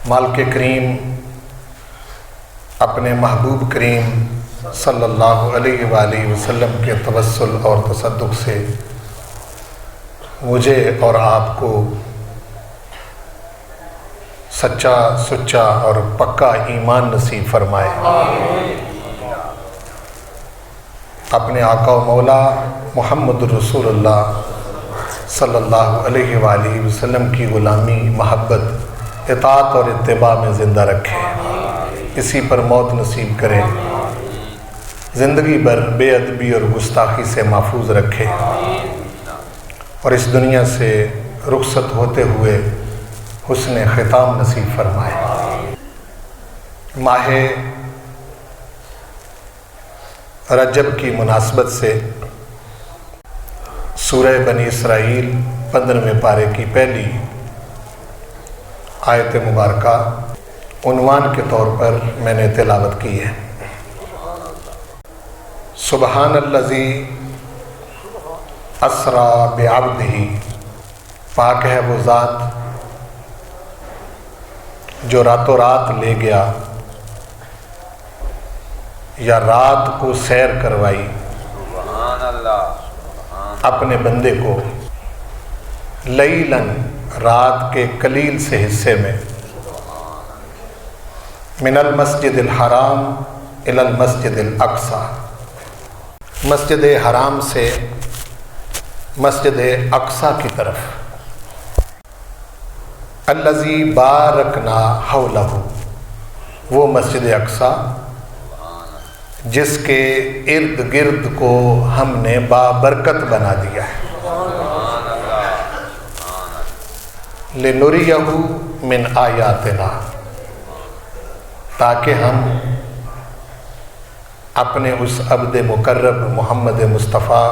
مالک کریم اپنے محبوب کریم صلی اللہ علیہ وآلہ وسلم کے توسل اور تصدق سے مجھے اور آپ کو سچا سچا اور پکا ایمان نصیب فرمائے۔ اپنے آقا و مولا محمد رسول اللہ صلی اللہ علیہ وآلہ وسلم کی غلامی، محبت، اطاعت اور اتباع میں زندہ رکھے، اسی پر موت نصیب کرے، زندگی بھر بے ادبی اور گستاخی سے محفوظ رکھے، اور اس دنیا سے رخصت ہوتے ہوئے حسن ختام نصیب فرمائے۔ ماہ رجب کی مناسبت سے سورہ بنی اسرائیل 15ویں پارے کی پہلی آیت مبارکہ عنوان کے طور پر میں نے تلاوت کی ہے۔ سبحان الذی اسری بعبدہ، پاک ہے وہ ذات جو راتوں رات لے گیا یا رات کو سیر کروائی اپنے بندے کو، لیلاً، رات کے قلیل سے حصے میں، من المسجد الحرام الی المسجد الاقصی، مسجد حرام سے مسجد اقصی کی طرف، الذی بارکنا حولہ، وہ مسجد اقصی جس کے ارد گرد کو ہم نے بابرکت بنا دیا ہے، لنریہ من آیاتنا، تاکہ ہم اپنے اس عبد مقرب محمد مصطفیٰ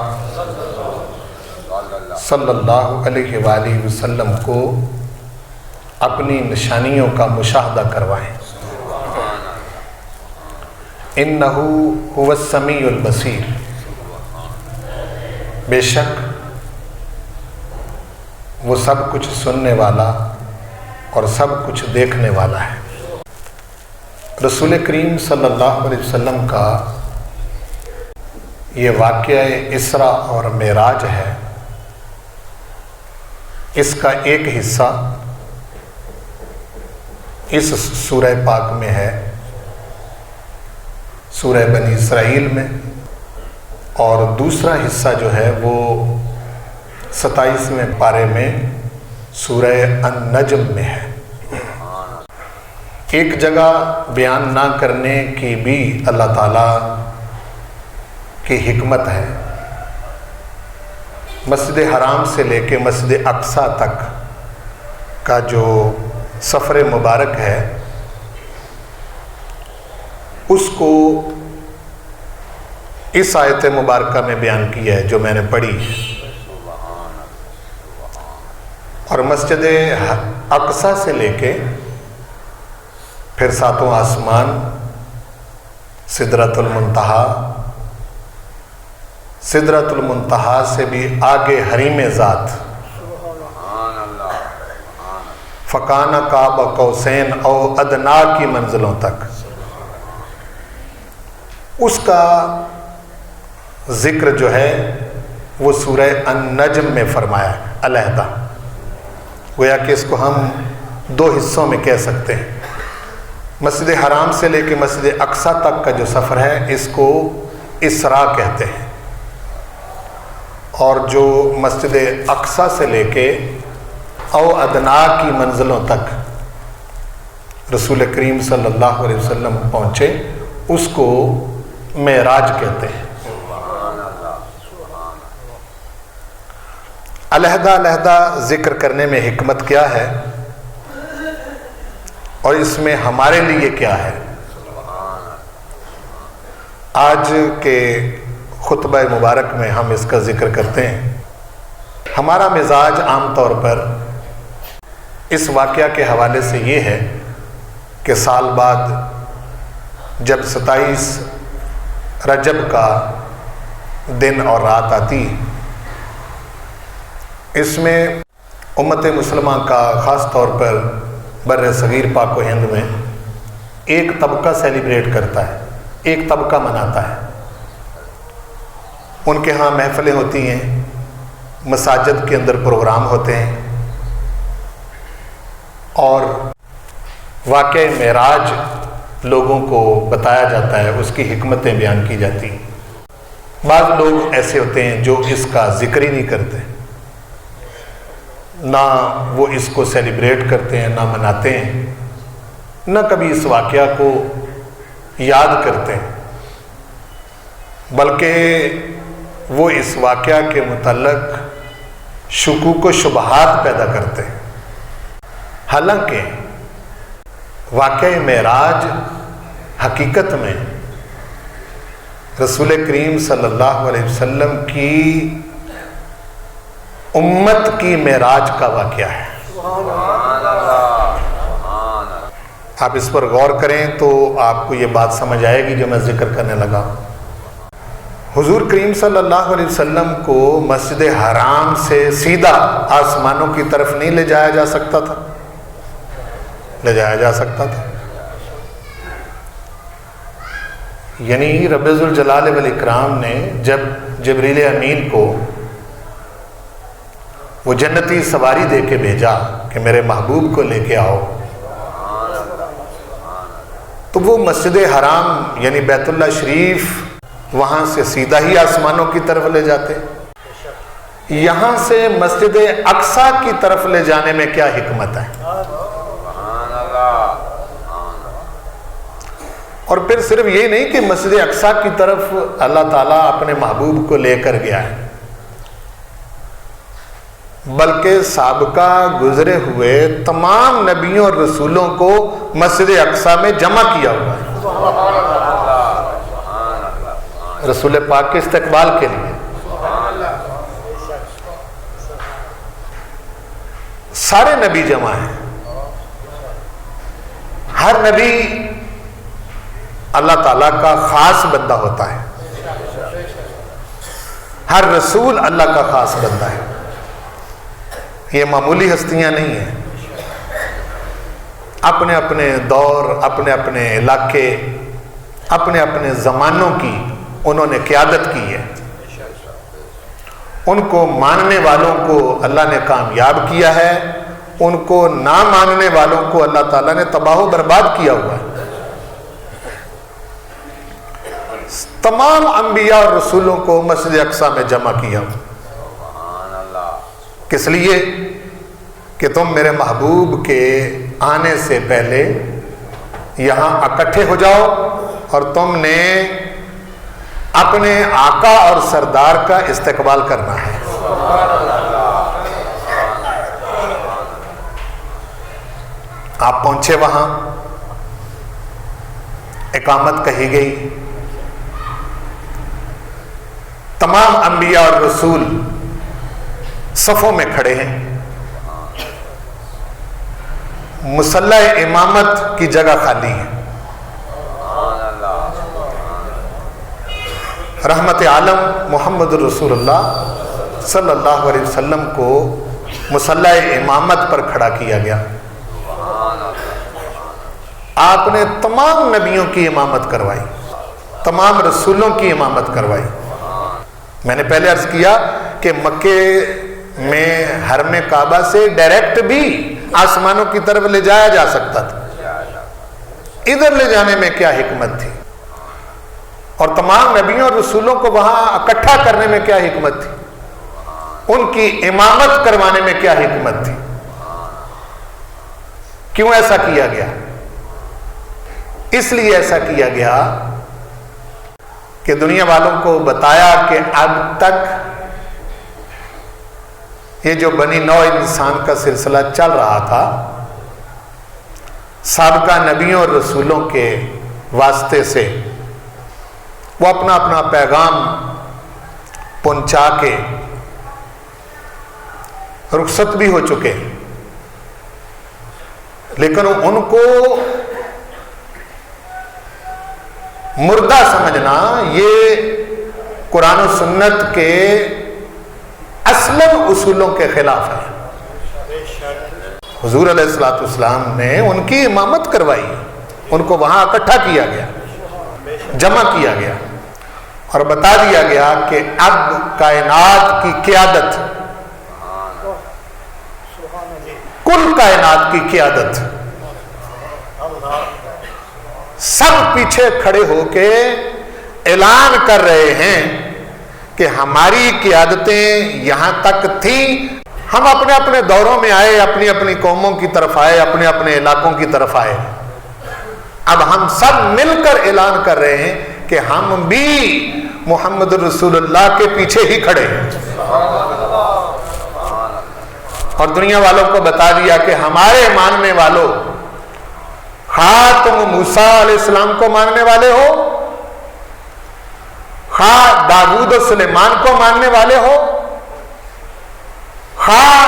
صلی اللہ علیہ وآلہ وسلم کو اپنی نشانیوں کا مشاہدہ کروائیں۔ انہ هو السمیع البصیر، بے شک وہ سب کچھ سننے والا اور سب کچھ دیکھنے والا ہے۔ رسول کریم صلی اللہ علیہ وسلم کا یہ واقعہ اسراء اور معراج ہے، اس کا ایک حصہ اس سورہ پاک میں ہے، سورہ بنی اسرائیل میں، اور دوسرا حصہ جو ہے وہ 27ویں پارے میں سورہ النجم میں ہے۔ ایک جگہ بیان نہ کرنے کی بھی اللہ تعالیٰ کی حکمت ہے۔ مسجد حرام سے لے کے مسجد اقصی تک کا جو سفر مبارک ہے، اس کو اس آیت مبارکہ میں بیان کیا ہے جو میں نے پڑھی، اور مسجد اقصی سے لے کے پھر ساتوں آسمان، سدرۃ المنتہا، سدرۃ المنتہا سے بھی آگے حریم ذات، فکان قاب قوسین او ادنا کی منزلوں تک، اس کا ذکر جو ہے وہ سورہ النجم میں فرمایا ہے علیحدہ، گویا کہ اس کو ہم دو حصوں میں کہہ سکتے ہیں۔ مسجد حرام سے لے کے مسجد اقصی تک کا جو سفر ہے اس کو اسراء کہتے ہیں، اور جو مسجد اقصی سے لے کے او ادنا کی منزلوں تک رسول کریم صلی اللہ علیہ وسلم پہنچے، اس کو معراج کہتے ہیں۔ علیحدہ علیحدہ ذکر کرنے میں حکمت کیا ہے، اور اس میں ہمارے لیے کیا ہے؟ آج کے خطبہ مبارک میں ہم اس کا ذکر کرتے ہیں۔ ہمارا مزاج عام طور پر اس واقعہ کے حوالے سے یہ ہے کہ سال بعد جب 27 رجب کا دن اور رات آتی، اس میں امت مسلمہ کا خاص طور پر بر صغیر پاک و ہند میں ایک طبقہ سیلیبریٹ کرتا ہے، ایک طبقہ مناتا ہے. ان کے ہاں محفلیں ہوتی ہیں، مساجد کے اندر پروگرام ہوتے ہیں، اور واقعہ معراج لوگوں کو بتایا جاتا ہے، اس کی حکمتیں بیان کی جاتی ہیں. بعض لوگ ایسے ہوتے ہیں جو اس کا ذکر ہی نہیں کرتے، نہ وہ اس کو سیلیبریٹ کرتے ہیں، نہ مناتے ہیں، نہ کبھی اس واقعہ کو یاد کرتے ہیں، بلکہ وہ اس واقعہ کے متعلق شکوک و شبہات پیدا کرتے ہیں. حالانکہ واقعہ معراج حقیقت میں رسول کریم صلی اللہ علیہ وسلم کی امت کی معراج کا واقعہ ہے. آپ اس پر غور کریں تو آپ کو یہ بات سمجھ آئے گی جو میں ذکر کرنے لگا. حضور کریم صلی اللہ علیہ وسلم کو مسجد حرام سے سیدھا آسمانوں کی طرف نہیں لے جایا جا سکتا تھا، لے جایا جا سکتا تھا. یعنی رب ذوالجلال والاکرام نے جب جبریل امین کو وہ جنتی سواری دے کے بھیجا کہ میرے محبوب کو لے کے آؤ، تو وہ مسجد حرام یعنی بیت اللہ شریف وہاں سے سیدھا ہی آسمانوں کی طرف لے جاتے. یہاں سے مسجد اقصی کی طرف لے جانے میں کیا حکمت ہے؟ اور پھر صرف یہ نہیں کہ مسجد اقصی کی طرف اللہ تعالیٰ اپنے محبوب کو لے کر گیا ہے، بلکہ سابقہ گزرے ہوئے تمام نبیوں اور رسولوں کو مسجد اقصی میں جمع کیا ہوا ہے رسول پاک کے استقبال کے لیے. سارے نبی جمع ہیں. ہر نبی اللہ تعالیٰ کا خاص بندہ ہوتا ہے، ہر رسول اللہ کا خاص بندہ ہے. یہ معمولی ہستیاں نہیں ہیں. اپنے اپنے دور، اپنے اپنے علاقے، اپنے اپنے زمانوں کی انہوں نے قیادت کی ہے. ان کو ماننے والوں کو اللہ نے کامیاب کیا ہے، ان کو نہ ماننے والوں کو اللہ تعالیٰ نے تباہ و برباد کیا ہوا ہے. تمام انبیاء اور رسولوں کو مسجد اقصی میں جمع کیا. کس لیے؟ کہ تم میرے محبوب کے آنے سے پہلے یہاں اکٹھے ہو جاؤ اور تم نے اپنے آقا اور سردار کا استقبال کرنا ہے. آپ پہنچے وہاں، اقامت کہی گئی، تمام انبیاء اور رسول صفوں میں کھڑے ہیں. مصلی امامت کی جگہ خالی ہے. رحمت عالم محمد رسول اللہ صلی اللہ علیہ وسلم کو مصلی امامت پر کھڑا کیا گیا. آپ نے تمام نبیوں کی امامت کروائی، تمام رسولوں کی امامت کروائی. میں نے پہلے عرض کیا کہ مکے میں حرم کعبہ سے ڈائریکٹ بھی آسمانوں کی طرف لے جایا جا سکتا تھا. ادھر لے جانے میں کیا حکمت تھی؟ اور تمام نبیوں اور رسولوں کو وہاں اکٹھا کرنے میں کیا حکمت تھی؟ ان کی امامت کروانے میں کیا حکمت تھی؟ کیوں ایسا کیا گیا؟ اس لیے ایسا کیا گیا کہ دنیا والوں کو بتایا کہ اب تک یہ جو بنی نوع انسان کا سلسلہ چل رہا تھا، سابقہ نبیوں اور رسولوں کے واسطے سے وہ اپنا اپنا پیغام پہنچا کے رخصت بھی ہو چکے، لیکن ان کو مردہ سمجھنا یہ قرآن و سنت کے اصل اصولوں کے خلاف ہے. حضور علیہ الصلوۃ والسلام نے ان کی امامت کروائی، ان کو وہاں اکٹھا کیا گیا، جمع کیا گیا اور بتا دیا گیا کہ اب کائنات کی قیادت، کل کائنات کی قیادت سب پیچھے کھڑے ہو کے اعلان کر رہے ہیں کہ ہماری قیادتیں یہاں تک تھیں، ہم اپنے اپنے دوروں میں آئے، اپنی اپنی قوموں کی طرف آئے، اپنے اپنے علاقوں کی طرف آئے، اب ہم سب مل کر اعلان کر رہے ہیں کہ ہم بھی محمد رسول اللہ کے پیچھے ہی کھڑے ہیں، اور دنیا والوں کو بتا دیا کہ ہمارے ماننے والوں، خواہ تم موسیٰ علیہ السلام کو ماننے والے ہو، خواہ داؤد و سلیمان کو ماننے والے ہو، خواہ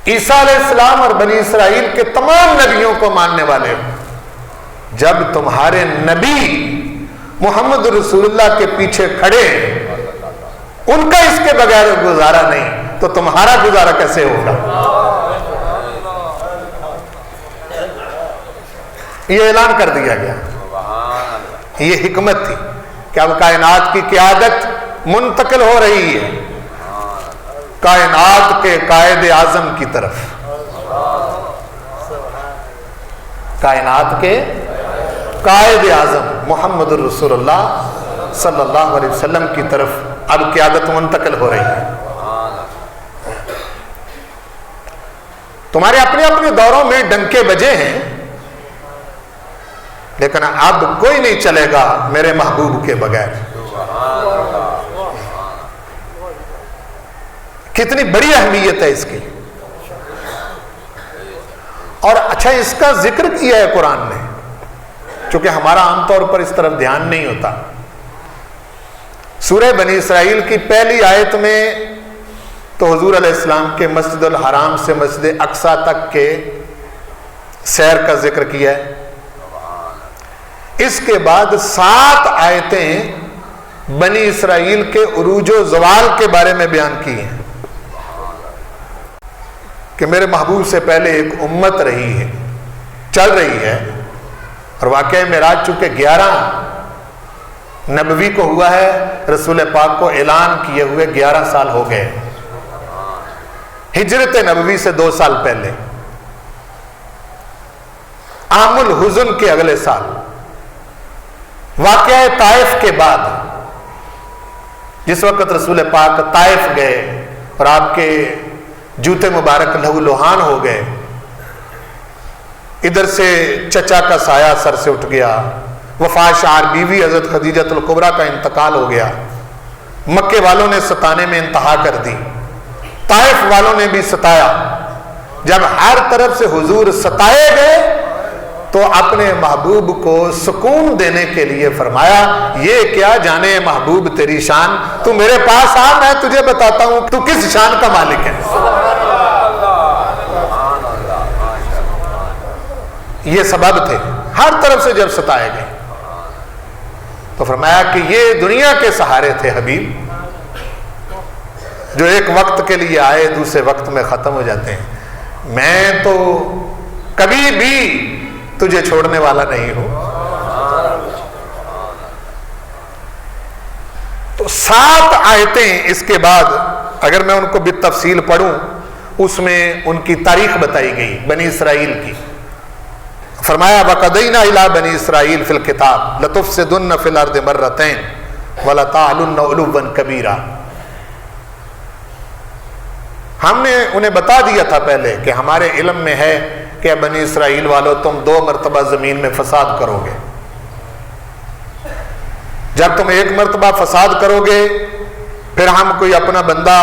عیسیٰ علیہ السلام اور بنی اسرائیل کے تمام نبیوں کو ماننے والے ہو، جب تمہارے نبی محمد رسول اللہ کے پیچھے کھڑے، ان کا اس کے بغیر گزارا نہیں، تو تمہارا گزارا کیسے ہوگا؟ یہ اعلان کر دیا گیا، یہ حکمت تھی کہ اب کائنات کی قیادت منتقل ہو رہی ہے کائنات کے قائد اعظم کی طرف، کائنات کے قائد اعظم محمد الرسول اللہ صلی اللہ علیہ وسلم کی طرف اب قیادت منتقل ہو رہی ہے۔ تمہارے اپنے اپنے دوروں میں ڈنکے بجے ہیں، لیکن اب کوئی نہیں چلے گا میرے محبوب کے بغیر۔ کتنی بڑی اہمیت ہے اس کی، اور اچھا اس کا ذکر کیا ہے قرآن نے، چونکہ ہمارا عام طور پر اس طرف دھیان نہیں ہوتا۔ سورہ بنی اسرائیل کی پہلی آیت میں تو حضور علیہ السلام کے مسجد الحرام سے مسجد اقصی تک کے سیر کا ذکر کیا ہے، اس کے بعد 7 آیتیں بنی اسرائیل کے عروج و زوال کے بارے میں بیان کی ہیں کہ میرے محبوب سے پہلے ایک امت رہی ہے، چل رہی ہے، اور واقعہ معراج چونکہ 11 نبوی کو ہوا ہے، رسول پاک کو اعلان کیے ہوئے 11 سال ہو گئے، ہجرت نبوی سے 2 سال پہلے، عام الحزن کے اگلے سال، واقعہ طائف کے بعد، جس وقت رسول پاک طائف گئے اور آپ کے جوتے مبارک لہو لہان ہو گئے، ادھر سے چچا کا سایہ سر سے اٹھ گیا، وفات شعر بیوی حضرت خدیجۃ الکبریٰ کا انتقال ہو گیا، مکے والوں نے ستانے میں انتہا کر دی، طائف والوں نے بھی ستایا، جب ہر طرف سے حضور ستائے گئے تو اپنے محبوب کو سکون دینے کے لیے فرمایا، یہ کیا جانے محبوب تیری شان، تو میرے پاس آ، میں تجھے بتاتا ہوں تو کس شان کا مالک ہے۔ یہ سبب تھے، ہر طرف سے جب ستائے گئے تو فرمایا کہ یہ دنیا کے سہارے تھے حبیب، جو ایک وقت کے لیے آئے دوسرے وقت میں ختم ہو جاتے ہیں، میں تو کبھی بھی تجھے چھوڑنے والا نہیں ہوں۔ تو 7 آیتیں اس کے بعد اگر میں ان کو بالتفصیل پڑھوں، اس میں ان کی تاریخ بتائی گئی بنی اسرائیل کی۔ فرمایا وَقَضَيْنَا إِلَىٰ بَنِي إِسْرَائِيلَ فِي الْكِتَابِ لَتُفْسِدُنَّ فِي الْأَرْضِ مَرَّتَيْنِ وَلَتَعْلُنَّ عُلُوًّا كَبِيرًا۔ ہم نے انہیں بتا دیا تھا پہلے کہ ہمارے علم میں ہے کہ بنی اسرائیل والو تم 2 مرتبہ زمین میں فساد کرو گے، جب تم ایک مرتبہ فساد کرو گے پھر ہم کوئی اپنا بندہ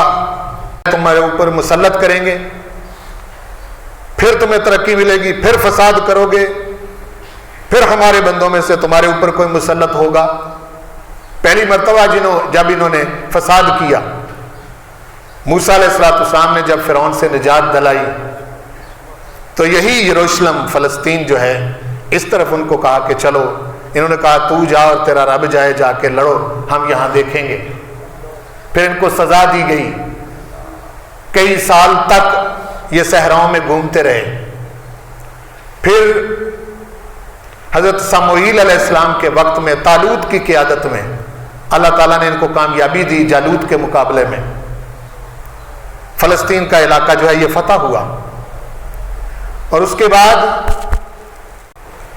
تمہارے اوپر مسلط کریں گے، پھر تمہیں ترقی ملے گی، پھر فساد کرو گے، پھر ہمارے بندوں میں سے تمہارے اوپر کوئی مسلط ہوگا۔ پہلی مرتبہ جب انہوں نے فساد کیا، موسیٰ علیہ السلام نے جب فرعون سے نجات دلائی تو یہی یروشلم فلسطین جو ہے اس طرف ان کو کہا کہ چلو، انہوں نے کہا تو جا اور تیرا رب جائے، جا کے لڑو، ہم یہاں دیکھیں گے۔ پھر ان کو سزا دی گئی، کئی سال تک یہ صحراؤں میں گھومتے رہے. پھر حضرت سموئیل علیہ السلام کے وقت میں طالوت کی قیادت میں اللہ تعالیٰ نے ان کو کامیابی دی. جالوت کے مقابلے میں فلسطین کا علاقہ جو ہے یہ فتح ہوا. اور اس کے بعد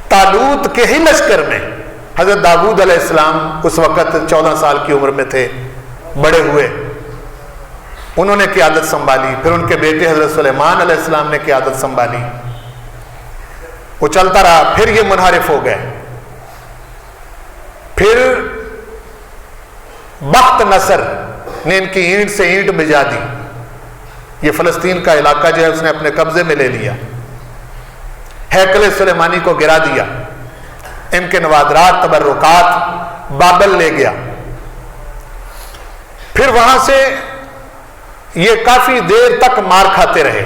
طالوت کے ہی لشکر میں حضرت داؤد علیہ السلام اس وقت 14 سال کی عمر میں تھے, بڑے ہوئے, انہوں نے قیادت سنبھالی. پھر ان کے بیٹے حضرت سلیمان علیہ السلام نے قیادت سنبھالی. وہ چلتا رہا. پھر یہ منحرف ہو گئے. پھر بخت نصر نے ان کی اینٹ سے اینٹ بجا دی. یہ فلسطین کا علاقہ جو ہے اس نے اپنے قبضے میں لے لیا. ہیکل سلیمانی کو گرا دیا. ان کے نوادرات تبرکات بابل لے گیا. پھر وہاں سے یہ کافی دیر تک مار کھاتے رہے.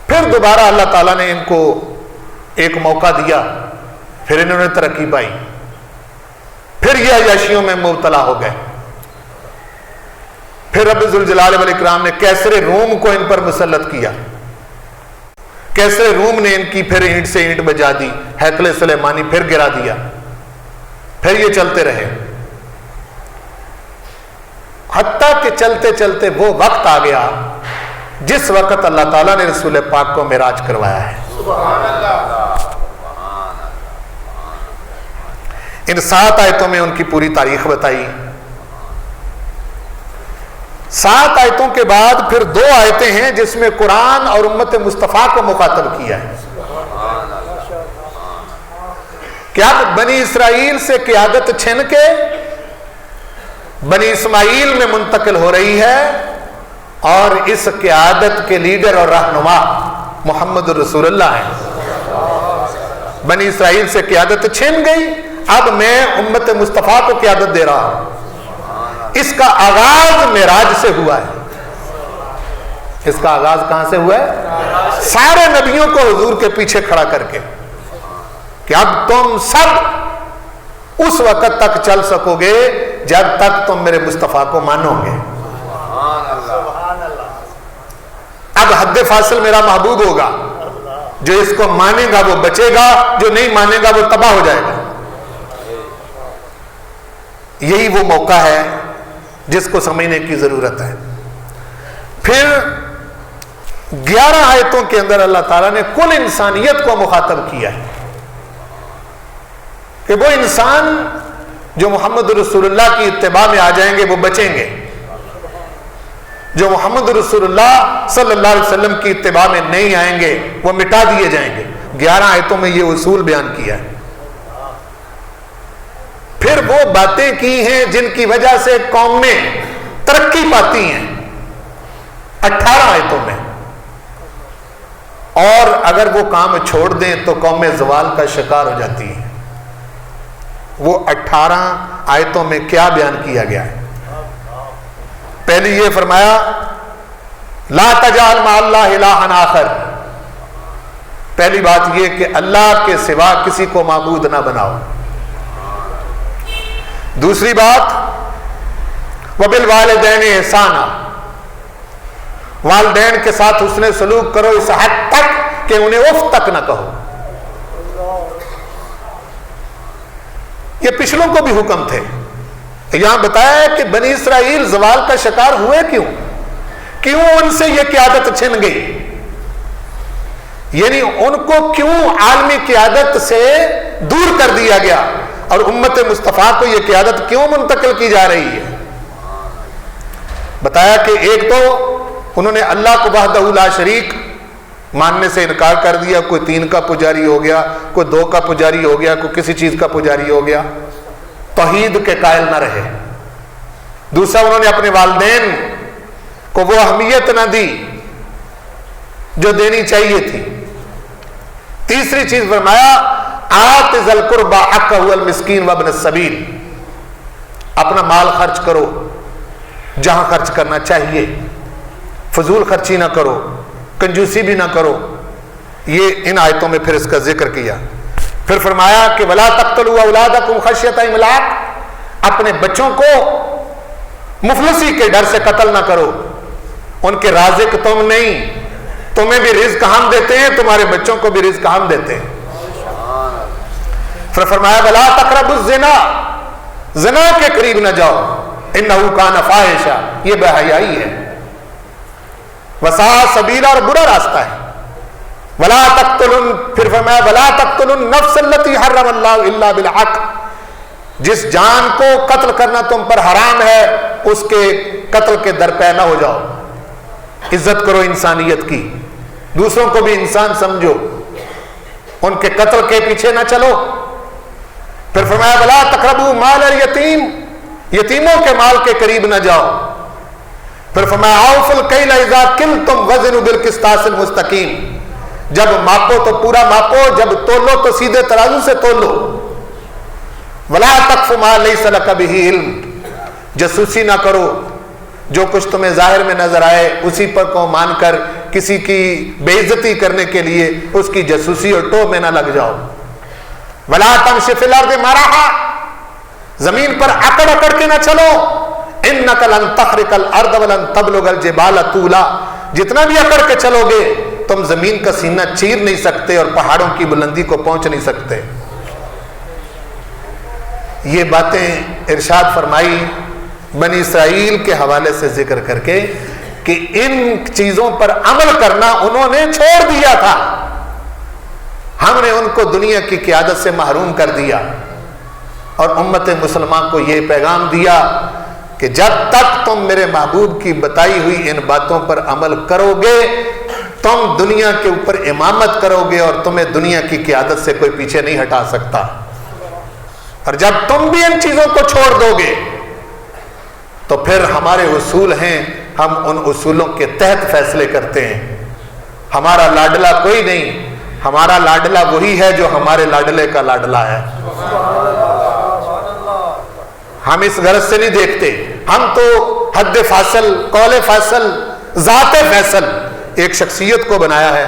پھر دوبارہ اللہ تعالیٰ نے ان کو ایک موقع دیا. پھر انہوں نے ترقی پائی. پھر یہ عیاشیوں میں مبتلا ہو گئے. پھر رب ذوالجلال والاکرام نے کیسر روم کو ان پر مسلط کیا. کیسر روم نے ان کی پھر اینٹ سے اینٹ بجا دی. ہیکل سلیمانی پھر گرا دیا. پھر یہ چلتے رہے حتیٰ کہ چلتے چلتے وہ وقت آ گیا جس وقت اللہ تعالیٰ نے رسول پاک کو معراج کروایا ہے. سبحان اللہ. ان 7 آیتوں میں ان کی پوری تاریخ بتائی. 7 آیتوں کے بعد پھر 2 آیتیں ہیں جس میں قرآن اور امت مصطفیٰ کو مخاطب کیا ہے. کیا بنی اسرائیل سے قیادت چھن کے بنی اسماعیل میں منتقل ہو رہی ہے, اور اس قیادت کے لیڈر اور رہنما محمد رسول اللہ ہیں. بنی اسرائیل سے قیادت چھن گئی, اب میں امت مصطفیٰ کو قیادت دے رہا ہوں. اس کا آغاز معراج سے ہوا ہے. اس کا آغاز کہاں سے ہوا ہے؟ سارے نبیوں کو حضور کے پیچھے کھڑا کر کے کہ اب تم سب اس وقت تک چل سکو گے جب تک تم میرے مصطفیٰ کو مانو گے. اب حد فاصل میرا محبوب ہوگا. جو اس کو مانے گا وہ بچے گا, جو نہیں مانے گا وہ تباہ ہو جائے گا. یہی وہ موقع ہے جس کو سمجھنے کی ضرورت ہے. پھر 11 آیتوں کے اندر اللہ تعالیٰ نے کل انسانیت کو مخاطب کیا ہے کہ وہ انسان جو محمد رسول اللہ کی اتباع میں آ جائیں گے وہ بچیں گے, جو محمد رسول اللہ صلی اللہ علیہ وسلم کی اتباع میں نہیں آئیں گے وہ مٹا دیے جائیں گے. 11 آیتوں میں یہ اصول بیان کیا ہے. پھر وہ باتیں کی ہیں جن کی وجہ سے قومیں ترقی پاتی ہیں 18 آیتوں میں, اور اگر وہ کام چھوڑ دیں تو قومیں زوال کا شکار ہو جاتی ہیں. وہ 18 آیتوں میں کیا بیان کیا گیا ہے؟ پہلی یہ فرمایا لا تجعل مع اللہ الہا آخر. پہلی بات یہ کہ اللہ کے سوا کسی کو معبود نہ بناؤ. دوسری بات وبالوالدین احسانا, والدین کے ساتھ حسن سلوک کرو اس حد تک کہ انہیں اف تک نہ کہو. یہ پچھلوں کو بھی حکم تھے. یہاں بتایا کہ بنی اسرائیل زوال کا شکار ہوئے کیوں ان سے یہ قیادت چھن گئی, یعنی ان کو کیوں عالمی قیادت سے دور کر دیا گیا اور امت مصطفیٰ کو یہ قیادت کیوں منتقل کی جا رہی ہے. بتایا کہ ایک تو انہوں نے اللہ کو وحدہ لا شریک ماننے سے انکار کر دیا. کوئی 3 کا پجاری ہو گیا, کوئی 2 کا پجاری ہو گیا, کوئی کسی چیز کا پجاری ہو گیا. توحید کے قائل نہ رہے. دوسرا انہوں نے اپنے والدین کو وہ اہمیت نہ دی جو دینی چاہیے تھی. تیسری چیز فرمایا آت ذی القربى حقہ والمسکین وابن السبیل, اپنا مال خرچ کرو جہاں خرچ کرنا چاہیے, فضول خرچی نہ کرو, کنجوسی بھی نہ کرو. یہ ان آیتوں میں پھر اس کا ذکر کیا. پھر فرمایا کہ ولا تقتلوا اولادکم خشیۃ املاق, اپنے بچوں کو مفلسی کے ڈر سے قتل نہ کرو. ان کے رازق تم نہیں، تمہیں بھی رزق ہم دیتے ہیں، تمہارے بچوں کو بھی رزق ہم دیتے ہیں۔ پھر فرمایا وَلَا تَقْرَبُوا الزِّنَا، زنا کے قریب نہ جاؤ، اِنَّهُ كَانَ فَاحِشًا، یہ بے حیائی ہے، وَسَاءَ سَبِيلًا، اور برا راستہ ہے۔ وَلَا تَقْتُلُوا، پھر فرمایا وَلَا تَقْتُلُوا النَّفْسَ الَّتِي حَرَّمَ اللَّهُ إِلَّا بِالْحَقِّ، جس جان کو قتل کرنا تم پر حرام ہے اس کے قتل کے درپے نہ ہو جاؤ۔ عزت کرو انسانیت کی، دوسروں کو بھی انسان سمجھو، ان کے قتل کے پیچھے نہ چلو۔ پھر فرمایا وَلَا تَقْرَبُوا مَالَ الْيَتِيمِ، یتیموں کے مال کے قریب نہ جاؤ۔ پھر فرمایا أَوْفُوا الْكَيْلَ إِذَا كِلْتُمْ وَزِنُوا بِالْقِسْطَاسِ الْمُسْتَقِيمِ، جب ماپو تو پورا ماپو، جب تولو تو سیدھے ترازو سے تولو۔ وَلَا تَقْفُ مَا لَيْسَ لَكَ بِهِ عِلْمٌ، جاسوسی نہ کرو، جو کچھ تمہیں ظاہر میں نظر آئے اسی پر کو مان کر کسی کی بے عزتی کرنے کے لیے اس کی جاسوسی اور ٹو میں نہ لگ جاؤ۔ وَلَا تَمْشِ فِي الْأَرْضِ مَرَحًا، زمین پر اکڑ اکڑ کے نہ چلو۔ إِنَّكَ لَن تَخْرِقَ الْأَرْضَ وَلَن تَبْلُغَ الْجِبَالَ طُولًا، جتنا بھی اکڑ کے چلو گے تم زمین کا سینہ چیر نہیں سکتے اور پہاڑوں کی بلندی کو پہنچ نہیں سکتے۔ یہ باتیں ارشاد فرمائی بنی اسرائیل کے حوالے سے ذکر کر کے کہ ان چیزوں پر عمل کرنا انہوں نے چھوڑ دیا تھا، ہم نے ان کو دنیا کی قیادت سے محروم کر دیا، اور امت مسلمان کو یہ پیغام دیا کہ جب تک تم میرے محبوب کی بتائی ہوئی ان باتوں پر عمل کرو گے تم دنیا کے اوپر امامت کرو گے اور تمہیں دنیا کی قیادت سے کوئی پیچھے نہیں ہٹا سکتا، اور جب تم بھی ان چیزوں کو چھوڑ دو گے تو پھر ہمارے اصول ہیں، ہم ان اصولوں کے تحت فیصلے کرتے ہیں۔ ہمارا لاڈلا کوئی نہیں، ہمارا لاڈلا وہی ہے جو ہمارے لاڈلے کا لاڈلا ہے۔ ہم اس غرض سے نہیں دیکھتے، ہم تو حد فاصل، قول فاصل، ذات فیصل ایک شخصیت کو بنایا ہے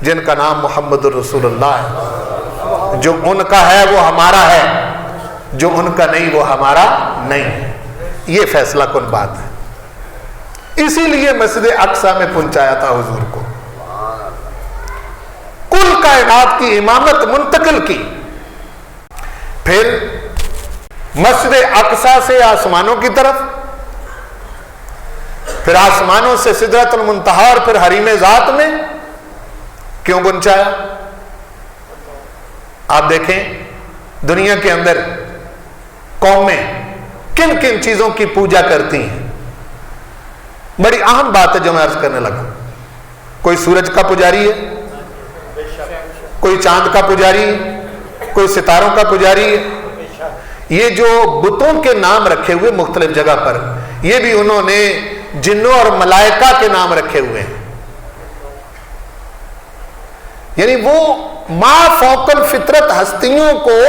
جن کا نام محمد الرسول اللہ ہے۔ جو ان کا ہے وہ ہمارا ہے، جو ان کا نہیں وہ ہمارا نہیں ہے، یہ فیصلہ کن بات ہے۔ اسی لیے مسجد اقصی میں پہنچایا تھا حضور کو، کل کائنات کی امامت منتقل کی، پھر مسجد اقصی سے آسمانوں کی طرف، پھر آسمانوں سے سدرۃ المنتہا اور پھر حریم ذات میں کیوں پہنچایا؟ آپ دیکھیں دنیا کے اندر قومیں کن کن چیزوں کی پوجا کرتی ہیں۔ بڑی اہم بات ہے جو میں عرض کرنے لگا، کوئی سورج کا پجاری ہے، کوئی چاند کا پجاری ہے، کوئی ستاروں کا پجاری ہے۔ یہ جو بتوں کے نام رکھے ہوئے مختلف جگہ پر، یہ بھی انہوں نے جنوں اور ملائکہ کے نام رکھے ہوئے ہیں، یعنی وہ ما فوق الفطرت ہستیوں کو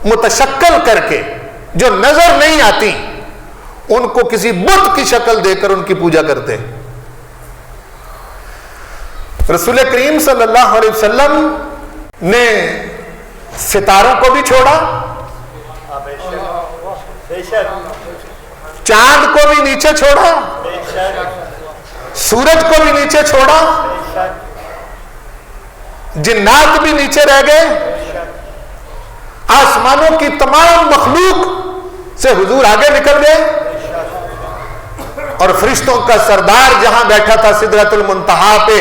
متشکل کر کے جو نظر نہیں آتی ان کو کسی بت کی شکل دے کر ان کی پوجا کرتے ہیں۔ رسول کریم صلی اللہ علیہ وسلم نے ستاروں کو بھی چھوڑا، چاند کو بھی نیچے چھوڑا، سورج کو بھی نیچے چھوڑا، جنات بھی نیچے رہ گئے، آسمانوں کی تمام مخلوق سے حضور آگے نکل گئے، اور فرشتوں کا سردار جہاں بیٹھا تھا سدرۃ المنتہا پہ،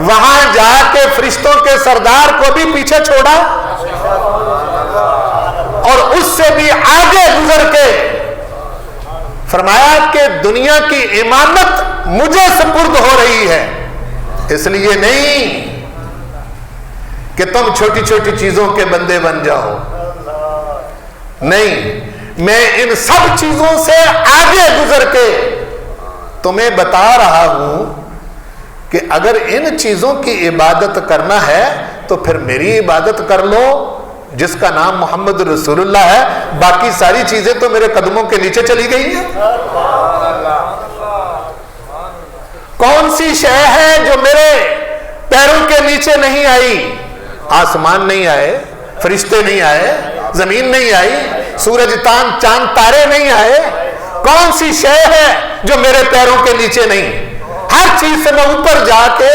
وہاں جا کے فرشتوں کے سردار کو بھی پیچھے چھوڑا، اور اس سے بھی آگے گزر کے فرمایا کہ دنیا کی امامت مجھے سپرد ہو رہی ہے، اس لیے نہیں کہ تم چھوٹی چھوٹی چیزوں کے بندے بن جاؤ، نہیں، میں ان سب چیزوں سے آگے گزر کے تمہیں بتا رہا ہوں کہ اگر ان چیزوں کی عبادت کرنا ہے تو پھر میری عبادت کر لو جس کا نام محمد رسول اللہ ہے، باقی ساری چیزیں تو میرے قدموں کے نیچے چلی گئی ہیں۔ کون سی شے ہے جو میرے پیروں کے نیچے نہیں آئی؟ آسمان نہیں آئے، فرشتے نہیں آئے، زمین نہیں آئی، سورج چاند تارے نہیں آئے، کون سی شے ہے جو میرے پیروں کے نیچے نہیں. ہر چیز سے میں اوپر جا کے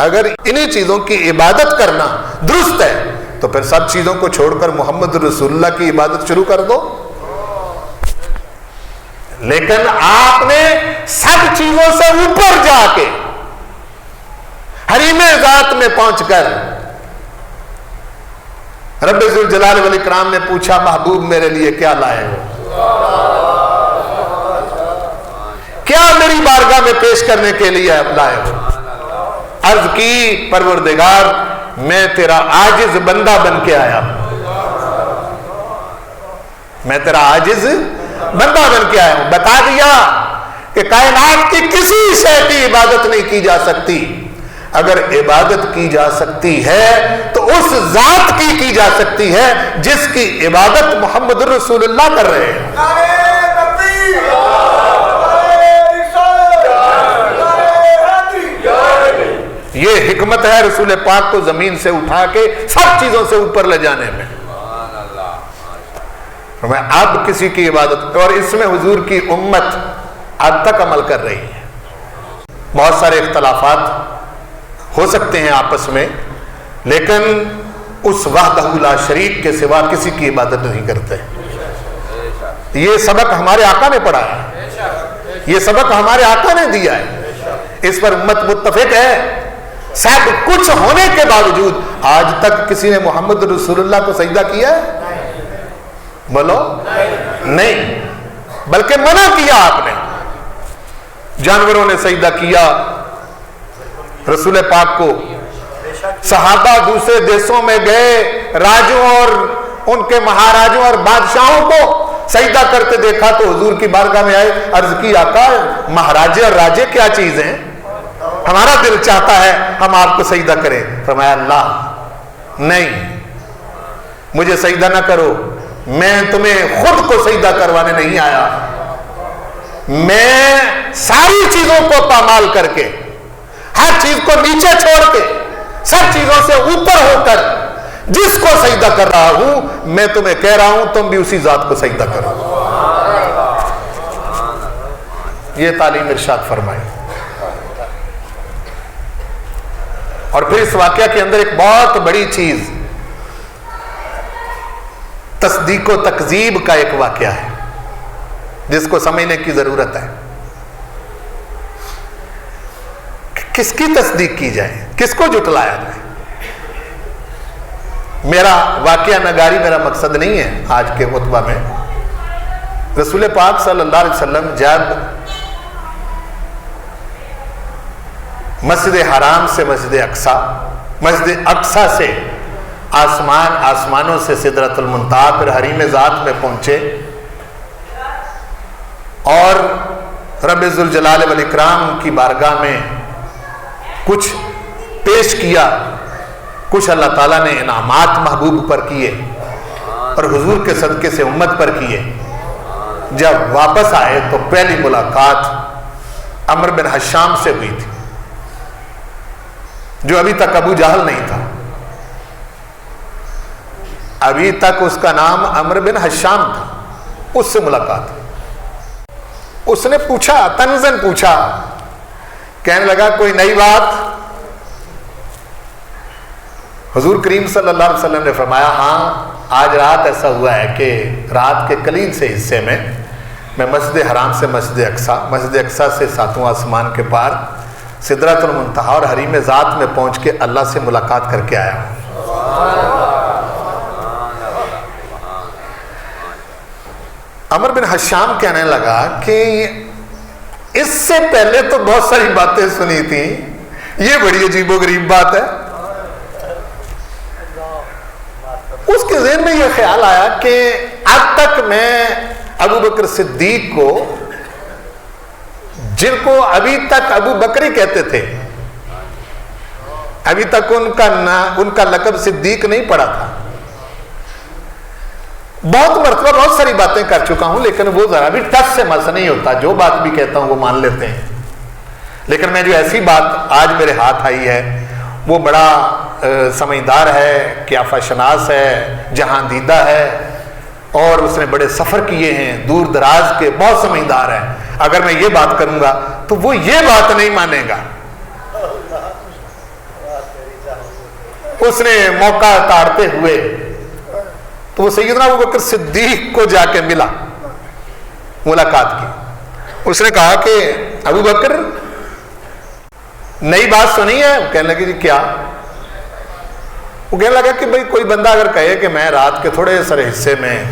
اگر انہی چیزوں کی عبادت کرنا درست ہے تو پھر سب چیزوں کو چھوڑ کر محمد رسول اللہ کی عبادت شروع کر دو. لیکن آپ نے سب چیزوں سے اوپر جا کے حریم ذات میں پہنچ کر رب ذوالجلال والاکرام نے پوچھا محبوب میرے لیے کیا لائے ہو, کیا میری بارگاہ میں پیش کرنے کے لیے لائے ہو. عرض کی پروردگار میں تیرا عاجز بندہ بن کے آیا ہوں, میں تیرا عاجز بندہ بن کے آیا ہوں. بتا دیا کہ کائنات کی کسی شے کی عبادت نہیں کی جا سکتی. اگر عبادت کی جا سکتی ہے تو اس ذات کی جا سکتی ہے جس کی عبادت محمد رسول اللہ کر رہے ہیں. یہ حکمت ہے رسول پاک کو زمین سے اٹھا کے سب چیزوں سے اوپر لے جانے میں. میں اب کسی کی عبادت, اور اس میں حضور کی امت اب تک عمل کر رہی ہے. بہت سارے اختلافات ہو سکتے ہیں آپس میں, لیکن اس وحدہ لا شریک کے سوا کسی کی عبادت نہیں کرتے. یہ سبق ہمارے آقا نے پڑھا ہے, یہ سبق ہمارے آقا نے دیا ہے, اس پر امت متفق ہے. سب کچھ ہونے کے باوجود آج تک کسی نے محمد رسول اللہ کو سجدہ کیا ہے؟ بولو نہیں, بلکہ منع کیا آپ نے. جانوروں نے سجدہ کیا رسول پاک کو. صحابہ دوسرے دیشوں میں گئے, راجوں اور ان کے مہاراجوں اور بادشاہوں کو سجدہ کرتے دیکھا تو حضور کی بارگاہ میں آئے, عرض کی آقا مہاراجے اور راجے کیا چیز ہیں, ہمارا دل چاہتا ہے ہم آپ کو سجدہ کریں. فرمایا اللہ نہیں, مجھے سجدہ نہ کرو, میں تمہیں خود کو سجدہ کروانے نہیں آیا. میں ساری چیزوں کو پامال کر کے, ہر چیز کو نیچے چھوڑ کے, سب چیزوں سے اوپر ہو کر جس کو سجدہ کر رہا ہوں, میں تمہیں کہہ رہا ہوں تم بھی اسی ذات کو سجدہ کرو. یہ تعلیم ارشاد فرمائی. اور پھر اس واقعہ کے اندر ایک بہت بڑی چیز تصدیق و تکذیب کا ایک واقعہ ہے جس کو سمجھنے کی ضرورت ہے. کس کی تصدیق کی جائے, کس کو جھٹلایا جائے. میرا واقعہ نگاری میرا مقصد نہیں ہے آج کے خطبہ میں. رسول پاک صلی اللہ علیہ وسلم جب مسجد حرام سے مسجد اقصی سے آسمانوں سے سدرۃ المنتہا پھر حریم ذات میں پہنچے اور رب ذوالجلال والاکرام کی بارگاہ میں کچھ پیش کیا, کچھ اللہ تعالیٰ نے انعامات محبوب پر کیے اور حضور کے صدقے سے امت پر کیے. جب واپس آئے تو پہلی ملاقات عمرو بن حشام سے ہوئی تھی, جو ابھی تک ابو جہل نہیں تھا. ابھی تک اس کا نام عمرو بن حشام تھا. اس سے ملاقات, اس نے پوچھا, تنزن پوچھا, کہنے لگا کوئی نئی بات. حضور کریم صلی اللہ علیہ وسلم نے فرمایا ہاں آج رات ایسا ہوا ہے کہ رات کے قلیل سے حصے میں مسجد حرام سے مسجد اقصی سے ساتواں آسمان کے پار سدرۃ المنتہا اور حریم ذات میں پہنچ کے اللہ سے ملاقات کر کے آیا. عمرو بن حشام کہنے لگا کہ اس سے پہلے تو بہت ساری باتیں سنی تھیں, یہ بڑی عجیب و غریب بات ہے. اس کے ذہن میں یہ خیال آیا کہ اب تک میں ابو بکر صدیق کو, جن کو ابھی تک ابو بکری کہتے تھے, ابھی تک ان کا لقب صدیق نہیں پڑا تھا. بہت مرتبہ بہت ساری باتیں کر چکا ہوں, لیکن وہ ذرا بھی ٹچ سے مس نہیں ہوتا. جو بات بھی کہتا ہوں وہ مان لیتے ہیں, لیکن میں جو ایسی بات آج میرے ہاتھ آئی ہے وہ بڑا سمجھدار ہے, قیافہ شناس ہے, جہاں دیدہ ہے, اور اس نے بڑے سفر کیے ہیں دور دراز کے، بہت سمجھدار ہے، اگر میں یہ بات کروں گا تو وہ یہ بات نہیں مانے گا۔ اس نے موقع تاڑتے ہوئے تو وہ سیدنا ابوبکر صدیق کو جا کے ملا، ملاقات کی۔ اس نے کہا کہ ابوبکر نئی بات سنی ہے؟ وہ کہنے لگے جی کیا؟ وہ کہنے لگا کہ بھئی کوئی بندہ اگر کہے کہ میں رات کے تھوڑے سارے حصے میں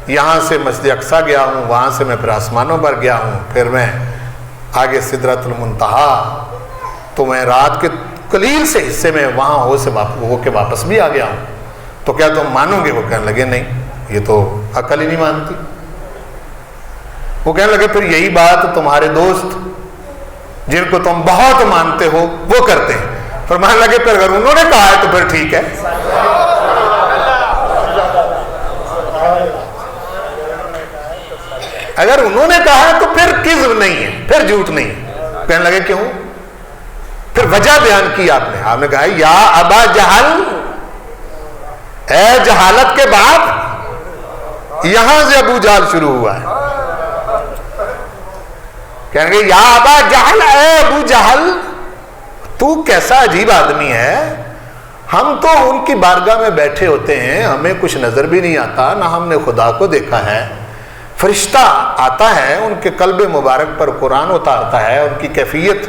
یہاں سے مسجد اقصیٰ گیا ہوں، وہاں سے میں پھر آسمانوں پر گیا ہوں، پھر میں آگے سدرۃ المنتہا، تو میں رات کے قلیل سے حصے میں وہاں ہو کے واپس بھی آ گیا ہوں، تو کیا تم مانو گے؟ وہ کہنے لگے نہیں، یہ تو عقل ہی نہیں مانتی۔ وہ کہنے لگے پھر یہی بات تمہارے دوست جن کو تم بہت مانتے ہو وہ کرتے ہیں۔ فرمانے لگے پھر اگر انہوں نے کہا ہے تو پھر ٹھیک ہے، اگر انہوں نے کہا ہے تو پھر کذب نہیں ہے، پھر جھوٹ نہیں ہے۔ کہنے لگے کیوں؟ پھر وجہ بیان کی آپ نے کہا یا ابا جہل، اے جہالت کے باپ، یہاں سے ابو جہل شروع ہوا ہے۔ کہنے لگے یا ابا جہل، اے ابو جہل، تو کیسا عجیب آدمی ہے، ہم تو ان کی بارگاہ میں بیٹھے ہوتے ہیں، ہمیں کچھ نظر بھی نہیں آتا، نہ ہم نے خدا کو دیکھا ہے، فرشتہ آتا ہے ان کے قلب مبارک پر قرآن اتارتا ہے، ان کی کیفیت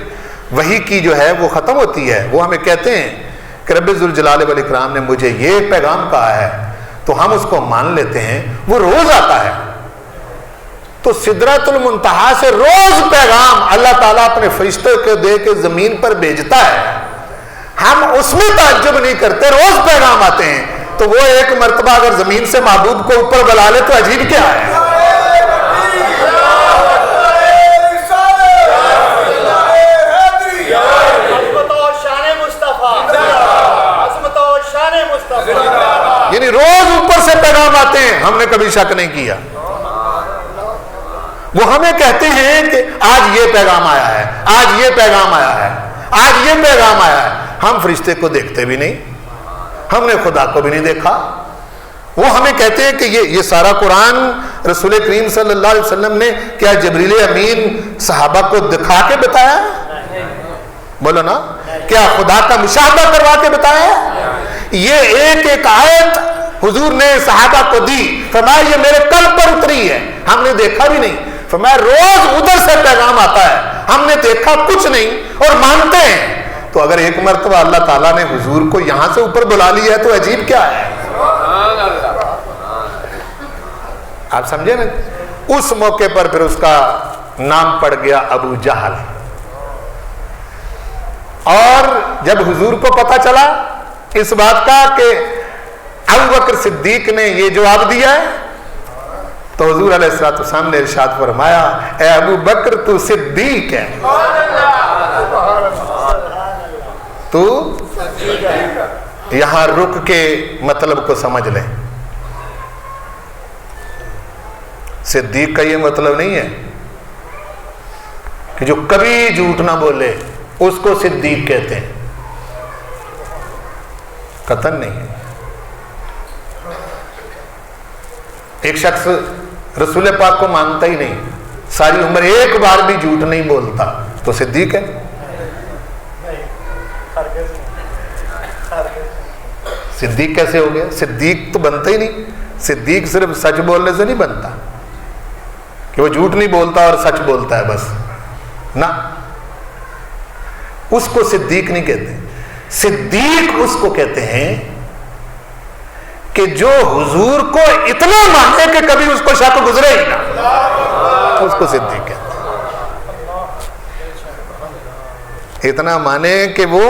وحی کی جو ہے وہ ختم ہوتی ہے، وہ ہمیں کہتے ہیں کہ رب ذوالجلال والاکرام نے مجھے یہ پیغام کہا ہے، تو ہم اس کو مان لیتے ہیں، وہ روز آتا ہے۔ تو سدرۃ المنتہا سے روز پیغام اللہ تعالیٰ اپنے فرشتوں کو دے کے زمین پر بھیجتا ہے، ہم اس میں تعجب نہیں کرتے، روز پیغام آتے ہیں، تو وہ ایک مرتبہ اگر زمین سے محبوب کو اوپر بلا لے تو عجیب کیا ہے؟ یعنی روز اوپر سے پیغام آتے ہیں، ہم نے کبھی شک نہیں کیا۔ وہ ہمیں کہتے ہیں کہ آج یہ پیغام آیا ہے، آج یہ پیغام آیا ہے، آج یہ پیغام آیا ہے، ہم فرشتے کو دیکھتے بھی نہیں، ہم نے خدا کو بھی نہیں دیکھا۔ وہ ہمیں کہتے ہیں کہ یہ سارا قرآن رسول کریم صلی اللہ علیہ وسلم نے کیا جبریل امین صحابہ کو دکھا کے بتایا؟ بولو نا، کیا خدا کا مشاہدہ کروا کے بتایا؟ یہ ایک ایک آیت حضور نے صحابہ کو دی، فرمایا یہ میرے قلب پر اتری ہے، ہم نے دیکھا بھی نہیں۔ فرمایا روز ادھر سے پیغام آتا ہے، ہم نے دیکھا کچھ نہیں اور مانتے ہیں۔ تو اگر ایک مرتبہ اللہ تعالیٰ نے حضور کو یہاں سے اوپر بلا لیا ہے تو عجیب کیا ہے؟ آپ سمجھے نا؟ اس موقع پر پھر اس کا نام پڑ گیا ابو جہل۔ اور جب حضور کو پتا چلا اس بات کا کہ ابوبکر صدیق نے یہ جواب دیا ہے، تو حضور علیہ السلام نے ارشاد فرمایا اے ابو بکر تو صدیق ہے، تو یہاں رک کے مطلب کو سمجھ لیں۔ صدیق کا یہ مطلب نہیں ہے کہ جو کبھی جھوٹ نہ بولے اس کو صدیق کہتے ہیں، قطعاً نہیں ہے۔ ایک شخص رسول پاک کو مانتا ہی نہیں، ساری عمر ایک بار بھی جھوٹ نہیں بولتا، تو صدیق ہے؟ صدیق کیسے ہو گیا؟ صدیق تو بنتا ہی نہیں، صدیق صرف سچ بولنے سے نہیں بنتا کہ وہ جھوٹ نہیں بولتا اور سچ بولتا ہے بس، نہ، اس کو صدیق نہیں کہتے۔ صدیق اس کو کہتے ہیں کہ جو حضور کو اتنا مانے کہ کبھی اس کو شک گزرے ہی نہ، اس کو صدیق کہتے ہیں۔ اتنا مانے کہ وہ،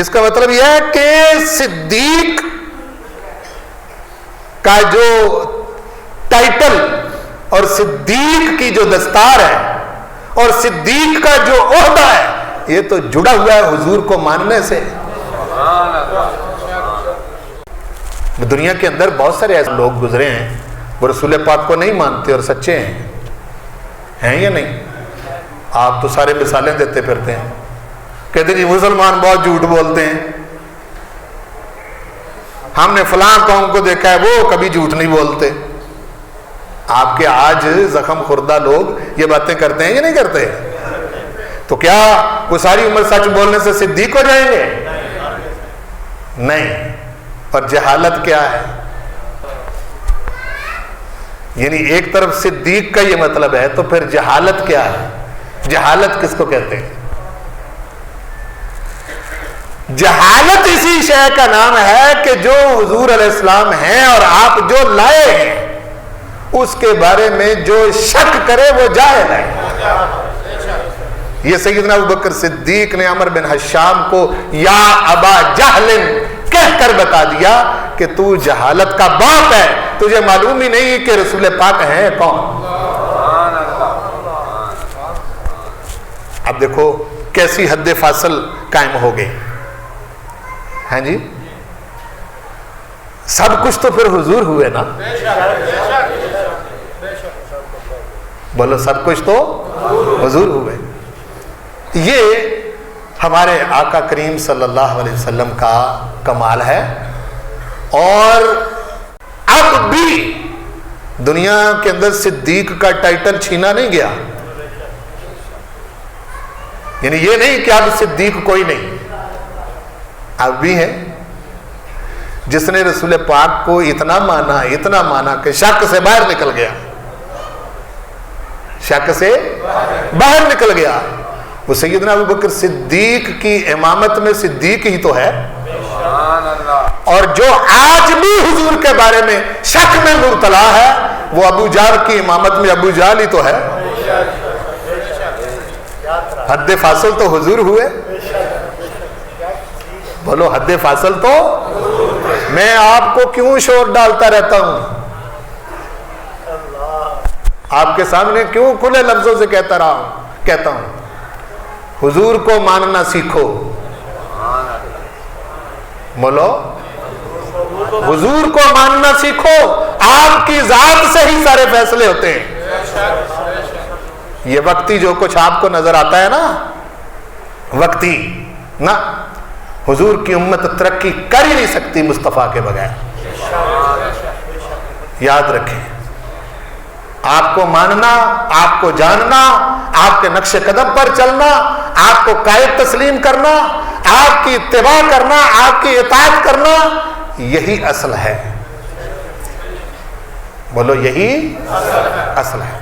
اس کا مطلب یہ ہے کہ صدیق کا جو ٹائٹل اور صدیق کی جو دستار ہے اور صدیق کا جو عہدہ ہے یہ تو جڑا ہوا ہے حضور کو ماننے سے۔ دنیا کے اندر بہت سارے ایسے لوگ گزرے ہیں وہ رسول پاک کو نہیں مانتے اور سچے ہیں یا نہیں؟ آپ تو سارے مثالیں دیتے پھرتے ہیں، کہتے جی مسلمان بہت جھوٹ بولتے ہیں، ہم نے فلاں قوم کو دیکھا ہے وہ کبھی جھوٹ نہیں بولتے، آپ کے آج زخم خوردہ لوگ یہ باتیں کرتے ہیں یا نہیں کرتے؟ تو کیا وہ ساری عمر سچ بولنے سے صدیق ہو جائیں گے؟ نہیں۔ اور جہالت کیا ہے؟ یعنی ایک طرف صدیق کا یہ مطلب ہے، تو پھر جہالت کیا ہے؟ جہالت کس کو کہتے ہیں؟ جہالت اسی شے کا نام ہے کہ جو حضور علیہ السلام ہیں اور آپ جو لائے ہیں اس کے بارے میں جو شک کرے وہ جاہل ہے۔ یہ سیدنا ابوبکر صدیق نے عمر بن حشام کو یا ابا جہل کہہ کر بتا دیا کہ تو جہالت کا باپ ہے، تجھے معلوم ہی نہیں کہ رسول پاک ہیں کون۔ اب دیکھو کیسی حد فاصل قائم ہو گئی، ہیں جی؟ سب کچھ تو پھر حضور ہوئے نا، بولو سب کچھ تو حضور ہوئے۔ یہ ہمارے آقا کریم صلی اللہ علیہ وسلم کا کمال ہے، اور اب بھی دنیا کے اندر صدیق کا ٹائٹل چھینا نہیں گیا، یعنی یہ نہیں کہ اب صدیق کوئی نہیں، اب بھی ہے۔ جس نے رسول پاک کو اتنا مانا کہ شک سے باہر نکل گیا، شک سے باہر نکل گیا، وہ سیدنا ابوبکر صدیق کی امامت میں صدیق ہی تو ہے۔ اور جو آج بھی حضور کے بارے میں شک میں مبتلا ہے وہ ابو جہل کی امامت میں ابو جہل ہی تو ہے۔ حد فاصل تو حضور ہوئے، بولو حد فاصل تو۔ میں آپ کو کیوں شور ڈالتا رہتا ہوں، آپ کے سامنے کیوں کھلے لفظوں سے کہتا ہوں، حضور کو ماننا سیکھو، بولو حضور کو ماننا سیکھو، آپ کی ذات سے ہی سارے فیصلے ہوتے ہیں۔ یہ وقتی جو کچھ آپ کو نظر آتا ہے نا، وقتی نا، حضور کی امت ترقی کر ہی نہیں سکتی مصطفیٰ کے بغیر۔ یاد رکھیں، آپ کو ماننا، آپ کو جاننا، آپ کے نقش قدم پر چلنا، آپ کو قائد تسلیم کرنا، آپ کی اتباع کرنا، آپ کی اطاعت کرنا، یہی اصل ہے، بولو یہی اصل ہے۔